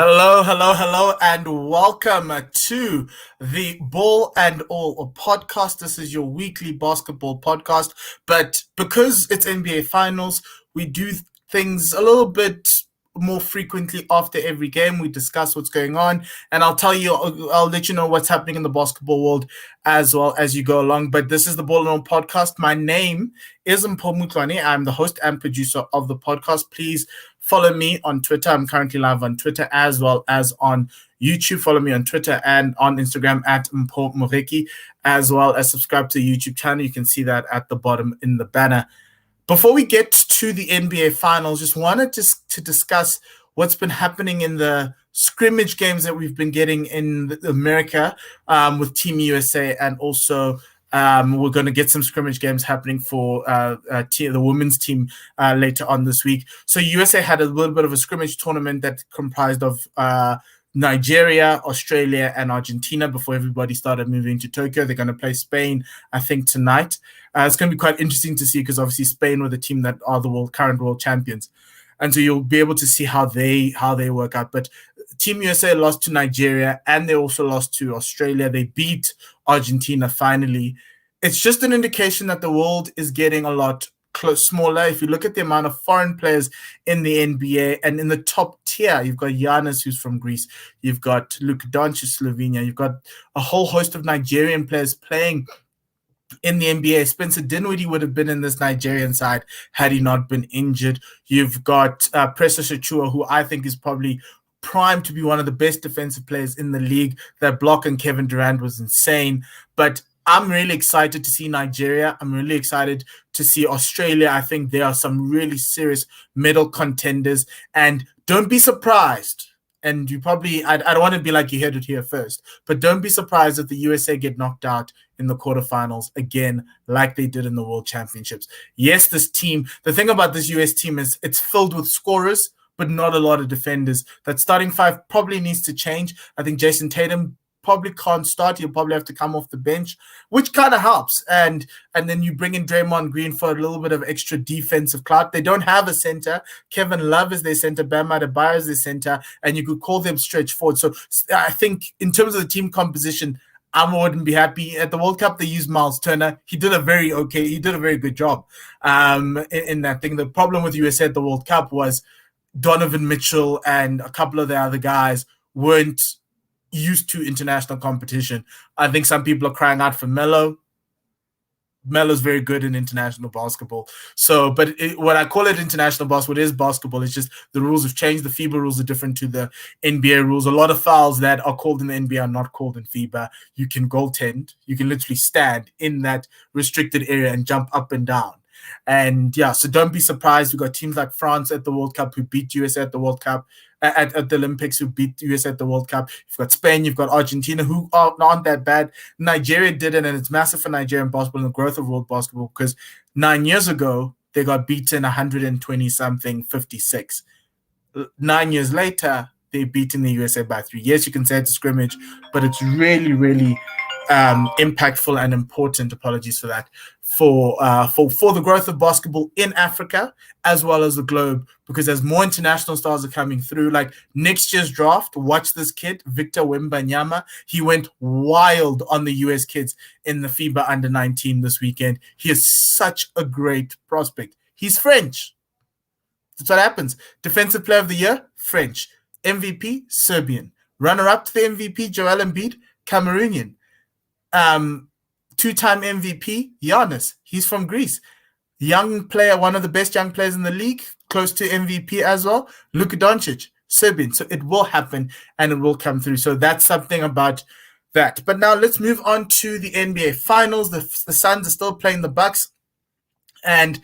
Hello, hello, hello, and welcome to the Ball and All podcast. This is your weekly basketball podcast, but because it's NBA Finals, we do things a little bit more frequently after every game. We discuss what's going on, and I'll let you know what's happening in the basketball world as well as you go along. But this is the Ball and All podcast. My name is Mpho. I'm the host and producer of the podcast. Please follow me on Twitter. I'm currently live on Twitter as well as on YouTube. Follow me on Twitter and on Instagram at Mpho, as well as subscribe to the YouTube channel. You can see that at the bottom in the banner. Before we get to the NBA Finals, just wanted to discuss what's been happening in the scrimmage games that we've been getting in America with Team USA, and also we're going to get some scrimmage games happening for the women's team later on this week. So USA had a little bit of a scrimmage tournament that comprised of Nigeria, Australia, and Argentina before everybody started moving to Tokyo. They're going to play Spain, I think, tonight. It's going to be quite interesting to see because obviously Spain were the team that are the current world champions. And so you'll be able to see how they work out. But Team USA lost to Nigeria and they also lost to Australia. They beat Argentina finally. It's just an indication that the world is getting a lot smaller. If you look at the amount of foreign players in the NBA and in the top tier, you've got Giannis, who's from Greece. You've got Luka Doncic, Slovenia. You've got a whole host of Nigerian players playing in the NBA. Spencer Dinwiddie would have been in this Nigerian side had he not been injured. You've got Precious Achua, who I think is probably primed to be one of the best defensive players in the league. That block on Kevin Durant was insane. But I'm really excited to see Nigeria. I'm really excited to see Australia. I think there are some really serious medal contenders. And don't be surprised. And you probably, I don't want to be like you heard it here first, but don't be surprised if the USA get knocked out in the quarterfinals again, like they did in the World Championships. Yes, this team, the thing about this US team is it's filled with scorers, but not a lot of defenders. That starting five probably needs to change. I think Jason Tatum probably can't start. He'll probably have to come off the bench, which kind of helps. And then you bring in Draymond Green for a little bit of extra defensive clout. They don't have a center. Kevin Love is their center. Bam Adebayo is their center. And you could call them stretch forward. So I think in terms of the team composition, I wouldn't be happy. At the World Cup, they used Miles Turner. He did a very good job in that thing. The problem with USA at the World Cup was Donovan Mitchell and a couple of the other guys weren't used to international competition. I think some people are crying out for Melo. Melo's very good in international basketball. So, but when I call it international basketball, it is basketball. It's just the rules have changed. The FIBA rules are different to the NBA rules. A lot of fouls that are called in the NBA are not called in FIBA. You can goaltend. You can literally stand in that restricted area and jump up and down. And yeah, so don't be surprised. We've got teams like France at the World Cup who beat USA at the World Cup, at the Olympics who beat USA at the World Cup. You've got Spain, you've got Argentina who aren't that bad. Nigeria did it, and it's massive for Nigerian basketball and the growth of world basketball because 9 years ago, they got beaten 120-something, 56. 9 years later, they beaten the USA by 3. Yes, you can say it's a scrimmage, but it's really, really impactful and important. Apologies for that. For the growth of basketball in Africa as well as the globe, because as more international stars are coming through, like next year's draft, watch this kid, Victor Wembanyama. He went wild on the US kids in the FIBA Under-19 this weekend. He is such a great prospect. He's French. That's what happens. Defensive Player of the Year, French. MVP, Serbian. Runner-up to the MVP, Joel Embiid, Cameroonian. Two-time MVP, Giannis. He's from Greece. Young player, one of the best young players in the league, close to MVP as well. Luka Doncic, Serbian. So it will happen and it will come through. So that's something about that. But now let's move on to the NBA Finals. The Suns are still playing the Bucks. And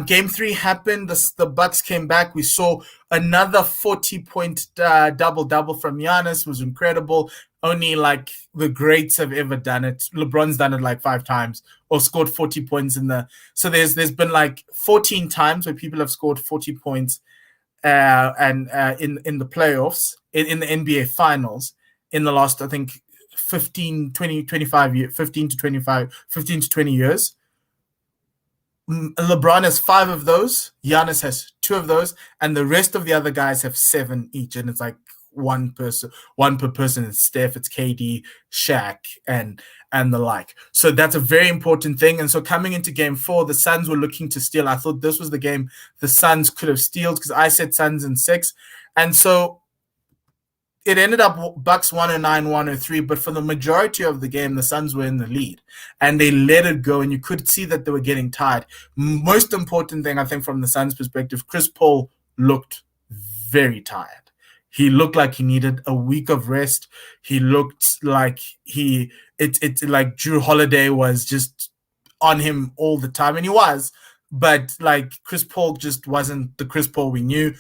Game 3 happened. The Bucks came back. We saw another 40-point double-double from Giannis. It was incredible. Only like the greats have ever done it. LeBron's done it like 5 times or scored 40 points in the. So there's been like 14 times where people have scored 40 points and in the playoffs in the NBA Finals in the last, I think, 15 to 20 years. LeBron has 5 of those. Giannis has 2 of those, and the rest of the other guys have 7 each. And it's like, one per person. It's Steph, it's KD, Shaq, and the like. So that's a very important thing. And so coming into game 4, the Suns were looking to steal. I thought this was the game the Suns could have stealed because I said Suns in 6. And so it ended up Bucks 109, 103, but for the majority of the game, the Suns were in the lead and they let it go, and you could see that they were getting tired. Most important thing, I think, from the Suns' perspective, Chris Paul looked very tired. He looked like he needed a week of rest. He looked like it's like Drew Holiday was just on him all the time, and he was, but like Chris Paul just wasn't the Chris Paul we knew.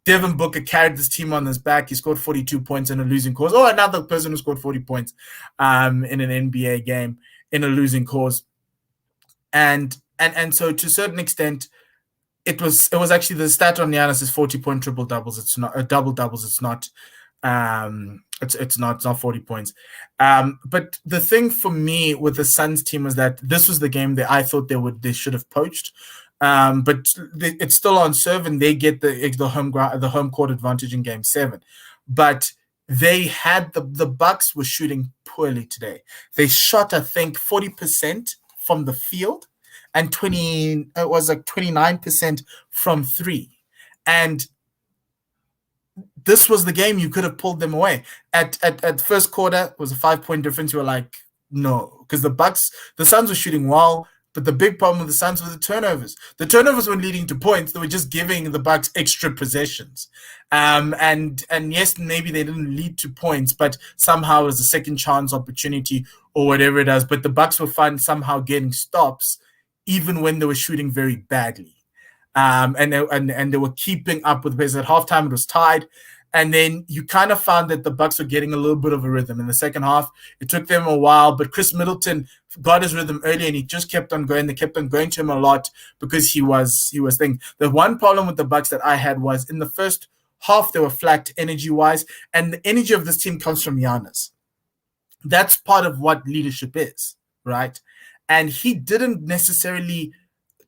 Devin Booker carried this team on his back. He scored 42 points in a losing cause. Oh, another person who scored 40 points in an NBA game in a losing cause. And so to a certain extent, it was actually the stat on Giannis is 40-point triple doubles. It's not double doubles. It's not. It's not 40 points. But the thing for me with the Suns team was that this was the game that I thought they should have poached. But it's still on serve, and they get the home court advantage in game 7. But they had the Bucks were shooting poorly today. They shot, I think, 40% from the field, and 29% from 3. And this was the game you could have pulled them away. At first quarter, it was a 5-point difference. You were like, no, because the Suns were shooting well. But the big problem with the Suns was the turnovers. The turnovers weren't leading to points; they were just giving the Bucks extra possessions. And yes, maybe they didn't lead to points, but somehow it was a second chance opportunity or whatever it is. But the Bucks were somehow getting stops, even when they were shooting very badly. And they were keeping up with the pace. At halftime, it was tied. And then you kind of found that the Bucks were getting a little bit of a rhythm. In the second half, it took them a while, but Chris Middleton got his rhythm early, and he just kept on going. They kept on going to him a lot because he was thinking. The one problem with the Bucks that I had was in the first half, they were flat energy-wise, and the energy of this team comes from Giannis. That's part of what leadership is, right? And he didn't necessarily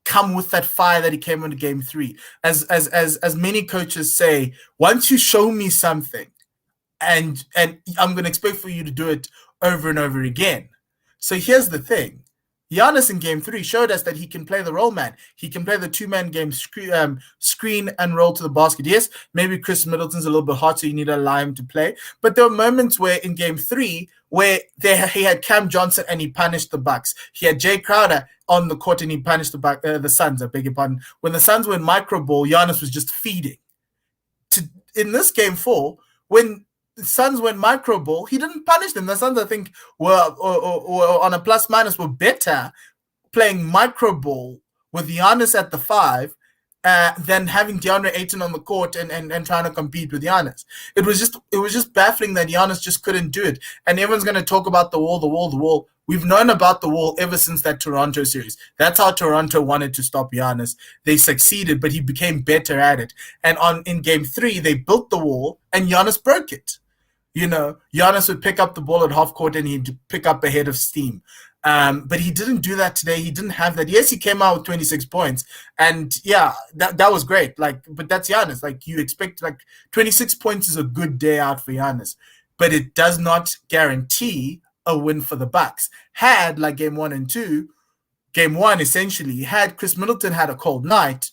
come with that fire that he came into game 3. As many coaches say, once you show me something, and I'm going to expect for you to do it over and over again. So here's the thing. Giannis in game 3 showed us that he can play the role man. He can play the two-man game, screen and roll to the basket. Yes, maybe Chris Middleton's a little bit hot, so you need to allow him to play. But there were moments where in game 3 where he had Cam Johnson and he punished the Bucks. He had Jay Crowder on the court and he punished the Suns. I beg your pardon. When the Suns were in micro ball, Giannis was just feeding. In this game 4, when the Suns went micro ball, he didn't punish them. The Suns, I think, were on a plus minus, were better playing micro ball with Giannis at the 5 than having DeAndre Ayton on the court and trying to compete with Giannis. It was just baffling that Giannis just couldn't do it. And everyone's going to talk about the wall. We've known about the wall ever since that Toronto series. That's how Toronto wanted to stop Giannis. They succeeded, but he became better at it. And in game 3, they built the wall and Giannis broke it. You know, Giannis would pick up the ball at half court and he'd pick up a head of steam. But he didn't do that today. He didn't have that. Yes, he came out with 26 points. And yeah, that was great. But that's Giannis. You expect 26 points is a good day out for Giannis. But it does not guarantee a win for the Bucks. Had game 1 and 2, game 1 essentially, had Chris Middleton had a cold night,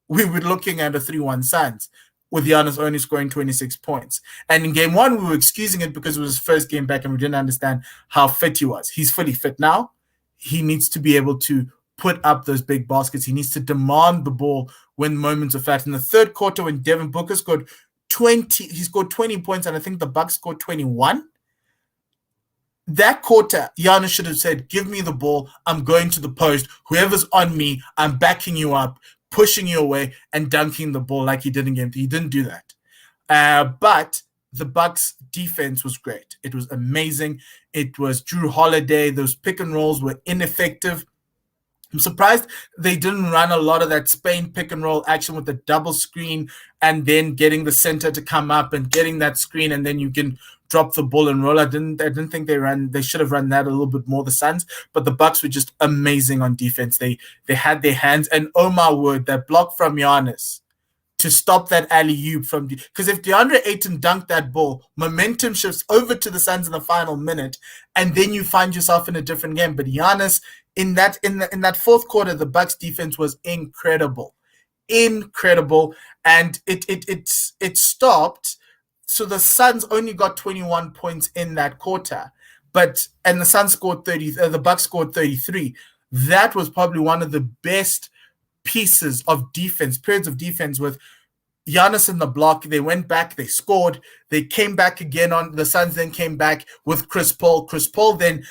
we were looking at a 3-1 Suns, with Giannis only scoring 26 points. And in game 1, we were excusing it because it was his first game back and we didn't understand how fit he was. He's fully fit now. He needs to be able to put up those big baskets. He needs to demand the ball when moments are flat. In the third quarter, when Devin Booker scored 20 points, and I think the Bucks scored 21. That quarter, Giannis should have said, give me the ball. I'm going to the post. Whoever's on me, I'm backing you up, pushing you away, and dunking the ball like he did in game 3. He didn't do that. But the Bucks' defense was great. It was amazing. It was Drew Holiday. Those pick and rolls were ineffective. I'm surprised they didn't run a lot of that Spain pick and roll action with the double screen and then getting the center to come up and getting that screen, and then you can drop the ball and roll. I didn't think they should have run that a little bit more, the Suns, but the Bucks were just amazing on defense. They had their hands, and oh my word, that block from Giannis to stop that alley-oop from because if DeAndre Ayton dunked that ball, momentum shifts over to the Suns in the final minute, and then you find yourself in a different game. But Giannis in that fourth quarter, the Bucks defense was incredible, and it stopped. So the Suns only got 21 points in that quarter, and the Suns scored 30. The Bucks scored 33. That was probably one of the best periods of defense with Giannis in the block. They went back, they scored, they came back again on the Suns. Then came back with Chris Paul. Chris Paul then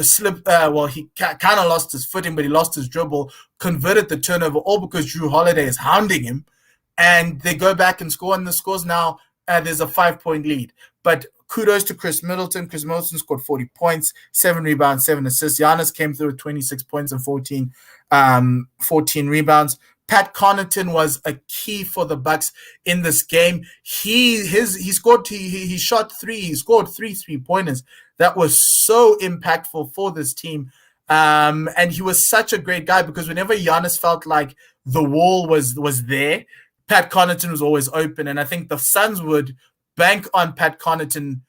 slipped. He kind of lost his footing, but he lost his dribble, converted the turnover, all because Jrue Holiday is hounding him, and they go back and score. And the scores now there's a 5-point lead, but kudos to Chris Middleton. Chris Middleton scored 40 points, 7 rebounds, 7 assists. Giannis came through with 26 points and 14 rebounds. Pat Connaughton was a key for the Bucks in this game. He shot 3. He scored 3 3-pointers. That was so impactful for this team. And he was such a great guy because whenever Giannis felt like the wall was there, Pat Connaughton was always open. And I think the Suns would bank on Pat Connaughton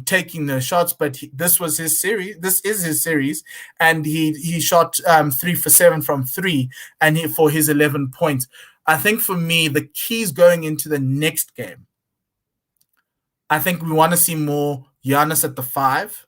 taking the shots, but this is his series, and he shot 3 for 7 from 3, and for his 11 points. I think for me, the keys going into the next game, I think we want to see more Giannis at the 5.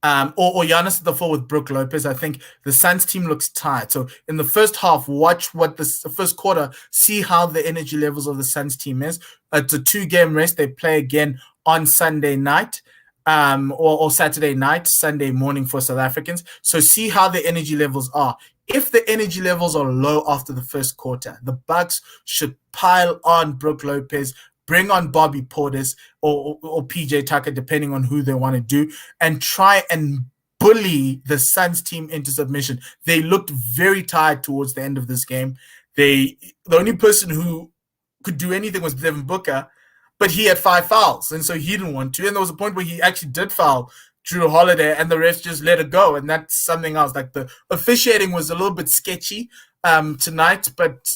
Or Giannis at the 4 with Brook Lopez. I think the Suns team looks tired. So in the first half, watch what the first quarter, see how the energy levels of the Suns team is. It's a 2-game rest. They play again on Sunday night, or Saturday night, Sunday morning for South Africans. So see how the energy levels are. If the energy levels are low after the first quarter, the Bucks should pile on Brook Lopez, bring on Bobby Portis or PJ Tucker, depending on who they want to do, and try and bully the Suns team into submission. They looked very tired towards the end of this game. The only person who could do anything was Devin Booker, but he had 5 fouls, and so he didn't want to. And there was a point where he actually did foul Jrue Holiday, and the refs just let it go. And that's something else. Like, the officiating was a little bit sketchy tonight, but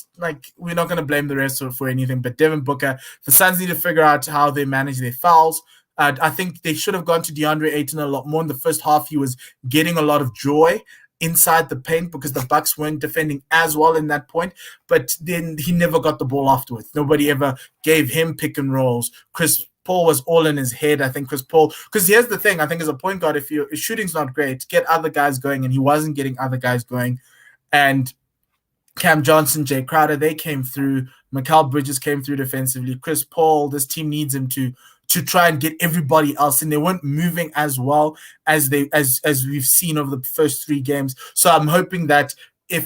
we're not going to blame the refs for anything. But Devin Booker, the Suns need to figure out how they manage their fouls. I think they should have gone to DeAndre Ayton a lot more. In the first half, he was getting a lot of joy inside the paint because the Bucks weren't defending as well in that point, but then he never got the ball afterwards. Nobody ever gave him pick and rolls. Chris Paul was all in his head. I think Chris Paul, because here's the thing, I think as a point guard, if shooting's not great, get other guys going, and he wasn't getting other guys going. And Cam Johnson, Jay Crowder, they came through. Mikal Bridges came through defensively. Chris Paul, this team needs him to try and get everybody else in. They weren't moving as well as we've seen over the first 3 games. So I'm hoping that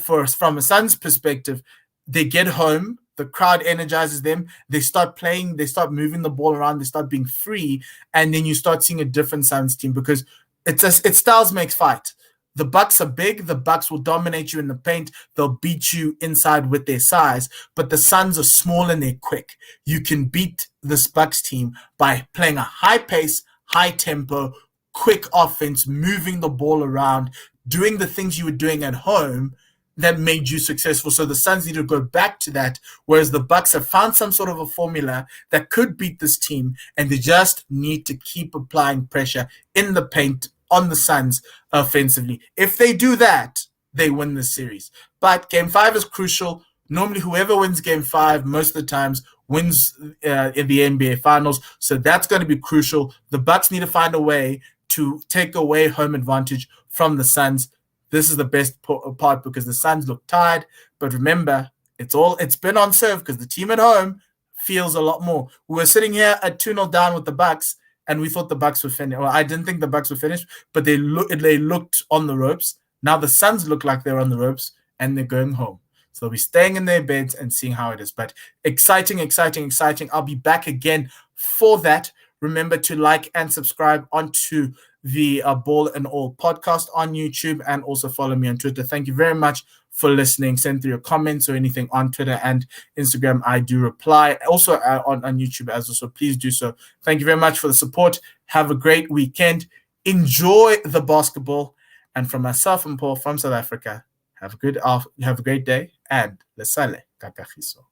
from a Suns perspective, they get home, the crowd energizes them, they start playing, they start moving the ball around, they start being free, and then you start seeing a different Suns team because it's styles makes fight. The Bucks are big. The Bucks will dominate you in the paint. They'll beat you inside with their size. But the Suns are small and they're quick. You can beat this Bucks team by playing a high pace, high tempo, quick offense, moving the ball around, doing the things you were doing at home that made you successful. So the Suns need to go back to that, whereas the Bucks have found some sort of a formula that could beat this team, and they just need to keep applying pressure in the paint on the Suns offensively. If they do that, they win the series. But Game 5 is crucial. Normally, whoever wins Game 5 most of the times wins in the NBA Finals. So that's going to be crucial. The Bucks need to find a way to take away home advantage from the Suns. This is the best part because the Suns look tired. But remember, it's been on serve because the team at home feels a lot more. We were sitting here at 2-0 down with the Bucks, and we thought the Bucks were finished. Well, I didn't think the Bucks were finished, but they looked on the ropes. Now the Suns look like they're on the ropes, and they're going home. So they'll be staying in their beds and seeing how it is. But exciting. I'll be back again for that. Remember to like and subscribe onto the Ball and All podcast on YouTube, and also follow me on Twitter. Thank you very much for listening. Send through your comments or anything on Twitter and Instagram. I do reply. Also on YouTube as well, so please do so. Thank you very much for the support. Have a great weekend. Enjoy the basketball. And from myself and Mpho from South Africa, have a great day, and lesale kakagiso.